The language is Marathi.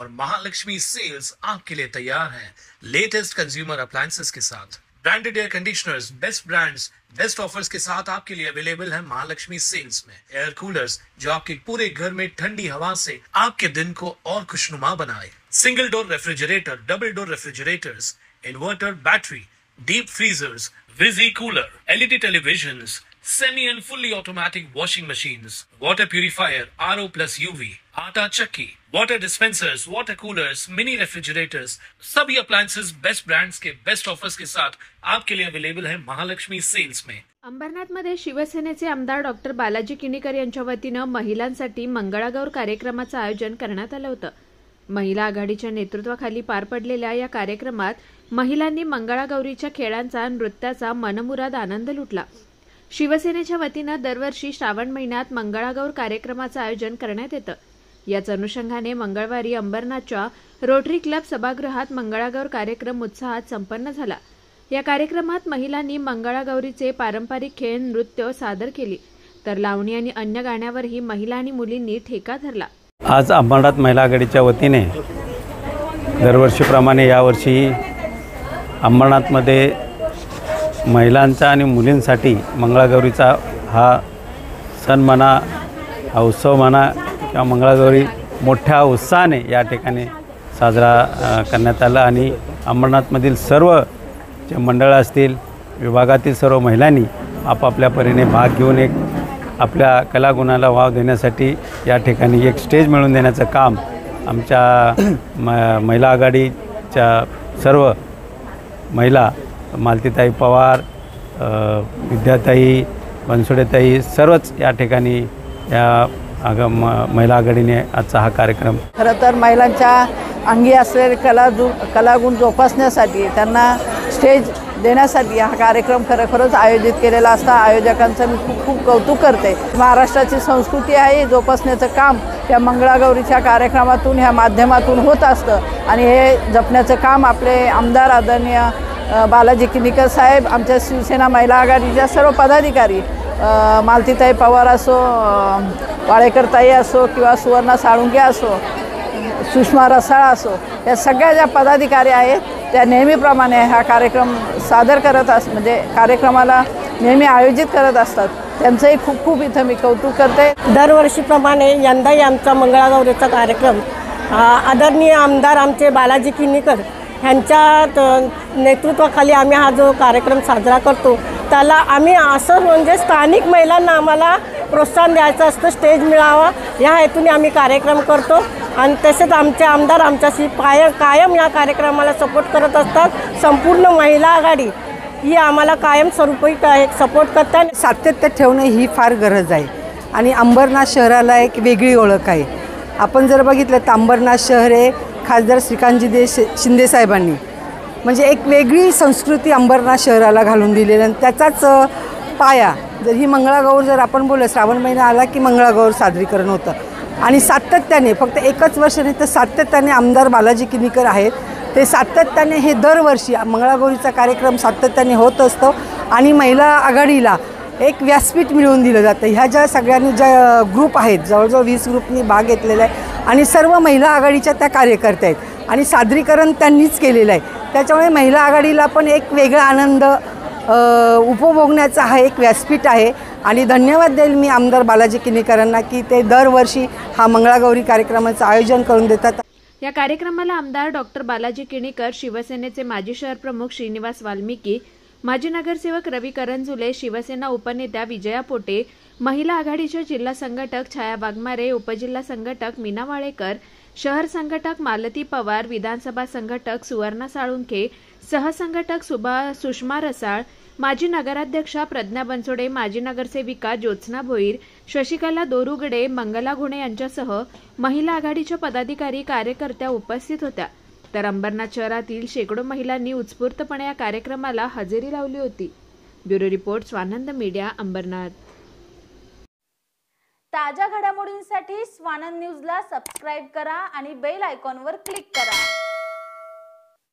और महालक्ष्मी सेल्स आपके लिए तैयार है लेटेस्ट कंज्यूमर अप्लायंसेस के साथ। Branded air conditioners, best brands, best offers के साथ आपके लिए अवेलेबल है महालक्ष्मी सेल्स में। एयर कूलर्स जो आपके पूरे घर में ठंडी हवा से आपके दिन को और खुशनुमा बनाए। Single door refrigerator, double door refrigerators, inverter battery, deep freezers, visi cooler, LED televisions, semi and fully automatic washing machines, water purifier, RO plus UV, आटा चक्की, water dispensers, water coolers, mini refrigerators, सभी appliances बेस्ट ब्रांड्स के बेस्ट ऑफर्स के साथ आपके लिए अवेलेबल है महालक्ष्मी सेल्स में। अंबरनाथमध्ये शिवसेनेचे आमदार डॉक्टर बालाजी किणीकर यांच्या वतीनं महिलांसाठी मंगळागौर कार्यक्रमाचं आयोजन करण्यात आलं होतं। महिला आघाडीच्या नेतृत्वाखाली पार पडलेल्या या कार्यक्रमात महिलांनी मंगळागौरीच्या खेळांचा, नृत्याचा मनमुराद आनंद लुटला। शिवसेनेच्या वतीनं दरवर्षी श्रावण महिन्यात मंगळागौर कार्यक्रमाचं आयोजन करण्यात येतं। याच अनुषंगाने मंगळवारी अंबरनाथच्या रोटरी क्लब सभागृहात मंगळागौर कार्यक्रम उत्साहात संपन्न झाला। या कार्यक्रमात महिलांनी मंगळागौरीचे पारंपरिक खेळ, नृत्य सादर केली, तर लावणी आणि अन्य गाण्यावरही महिला आणि मुलींनी ठेका धरला। आज अंबरनाथ महिला आघाडीच्या वतीने दरवर्षीप्रमाणे यावर्षी अंबरनाथमध्ये महिलांचा आणि मुलींसाठी मंगळागौरीचा हा सण म्हणा, हा उत्सव म्हणा किंवा मंगळागौरी मोठ्या उत्साहाने या ठिकाणी साजरा करण्यात आला आणि अंबरनाथमधील सर्व जे मंडळं असतील, विभागातील सर्व महिलांनी आपापल्या परीने भाग घेऊन एक आपल्या कलागुणाला वाव देण्यासाठी या ठिकाणी एक स्टेज मिळवून देण्याचं काम आमच्या महिला आघाडीच्या सर्व महिला, मालतीताई पवार, विद्याताई, बनसोडेताई, सर्वच या ठिकाणी या महिला आघाडीने आजचा हा कार्यक्रम। खरं तर महिलांच्या अंगी असलेले कलागुण जोपासण्यासाठी, त्यांना स्टेज देण्यासाठी हा कार्यक्रम खरोखरच आयोजित केलेला असता। आयोजकांचं मी खूप खूप कौतुक करते। महाराष्ट्राची संस्कृती आहे जोपासण्याचं काम या मंगळागौरीच्या कार्यक्रमातून, ह्या माध्यमातून होत असतं आणि हे जपण्याचं काम आपले आमदार आदरणीय बालाजी किणीकर साहेब, आमच्या शिवसेना महिला आघाडीच्या सर्व पदाधिकारी, मालतीताई पवार असो, वाळेकरताई असो किंवा सुवर्णा साळुंके असो, सुषमा रसाळ असो, या सगळ्या ज्या पदाधिकारी आहेत त्या नेहमीप्रमाणे हा कार्यक्रम सादर करत म्हणजे कार्यक्रमाला नेहमी आयोजित करत असतात। त्यांचंही खूप खूप इथं मी कौतुक करते। दरवर्षीप्रमाणे यंदाही आमचा मंगळागौरीचा कार्यक्रम आदरणीय आमदार आमचे बालाजी किणीकर ह्यांच्या नेतृत्वाखाली आम्ही हा जो कार्यक्रम साजरा करतो, त्याला आम्ही असं म्हणजे स्थानिक महिलांना आम्हाला प्रोत्साहन द्यायचं असतं, स्टेज मिळावा या हेतूने आम्ही कार्यक्रम करतो आणि तसेच आमचे आमदार आमच्याशी कायम या कार्यक्रमाला सपोर्ट करत असतात। संपूर्ण महिला आघाडी ही आम्हाला कायम स्वरूपी सपोर्ट करतात। सातत्य ठेवणे ही फार गरज आहे आणि अंबरनाथ शहराला एक वेगळी ओळख आहे। आपण जर बघितलं तर अंबरनाथ शहर हे खासदार श्रीकांतजी शिंदे साहेबांनी म्हणजे एक वेगळी संस्कृती अंबरनाथ शहराला घालून दिलेली आणि त्याचाच पाया जर ही मंगळागौर, जर आपण बोललं श्रावण महिना आला की मंगळागौर सादरीकरण होतं आणि सातत्याने, फक्त एकच वर्ष नाही तर सातत्याने आमदार बालाजी किणीकर आहेत, ते सातत्याने हे दरवर्षी मंगळागौरीचा कार्यक्रम सातत्याने होत असतो आणि महिला आघाडीला एक व्यासपीठ मिळवून दिलं जातं। ह्या ज्या सगळ्यांनी ज्या ग्रुप आहेत, जवळजवळ 20 ग्रुपनी भाग घेतलेला आहे आणि सर्व महिला आघाडीच्या त्या कार्यकर्त्या आहेत आणि सादरीकरण त्यांनीच केलेलं आहे। त्याच्यामुळे महिला आघाडीला पण एक वेगळा आनंद उपभोगण्याचा हा एक व्यासपीठ आहे आणि धन्यवाद देईल मी आमदार बालाजी किणीकरांना की ते दरवर्षी हा मंगळागौरी कार्यक्रमाचं आयोजन करून देतात। या कार्यक्रमाला आमदार डॉक्टर बालाजी किणीकर, शिवसेनेचे माजी शहर प्रमुख श्रीनिवास वाल्मिकी, माजी नगरसेवक रवी करंजुले, शिवसेना उपनेत्या विजया पोटे, महिला आघाडीच्या जिल्हा संघटक छाया वाघमारे, उपजिल्हा संघटक मीना वाळेकर, शहर संघटक मालती पवार, विधानसभा संघटक सुवर्णा साळुंखे, सहसंघटक सुषमा रसाळ, माजी नगराध्यक्षा प्रज्ञा बनसोडे, माजी नगरसेविका ज्योत्स्ना भोईर, शशिकला दोरुगडे, मंगला घुणे यांच्यासह महिला आघाडीच्या पदाधिकारी, कार्यकर्त्या उपस्थित होत्या। तर अंबरनाथ शहरातील शेकडो महिलांनी उत्स्फूर्तपणे या कार्यक्रमाला हजेरी लावली होती। Bureau report, Swanand media, Ambernath. ताज्या घडामोडींसाठी स्वानंद न्यूजला सबस्क्राइब करा आणि बेल आयकॉनवर क्लिक करा।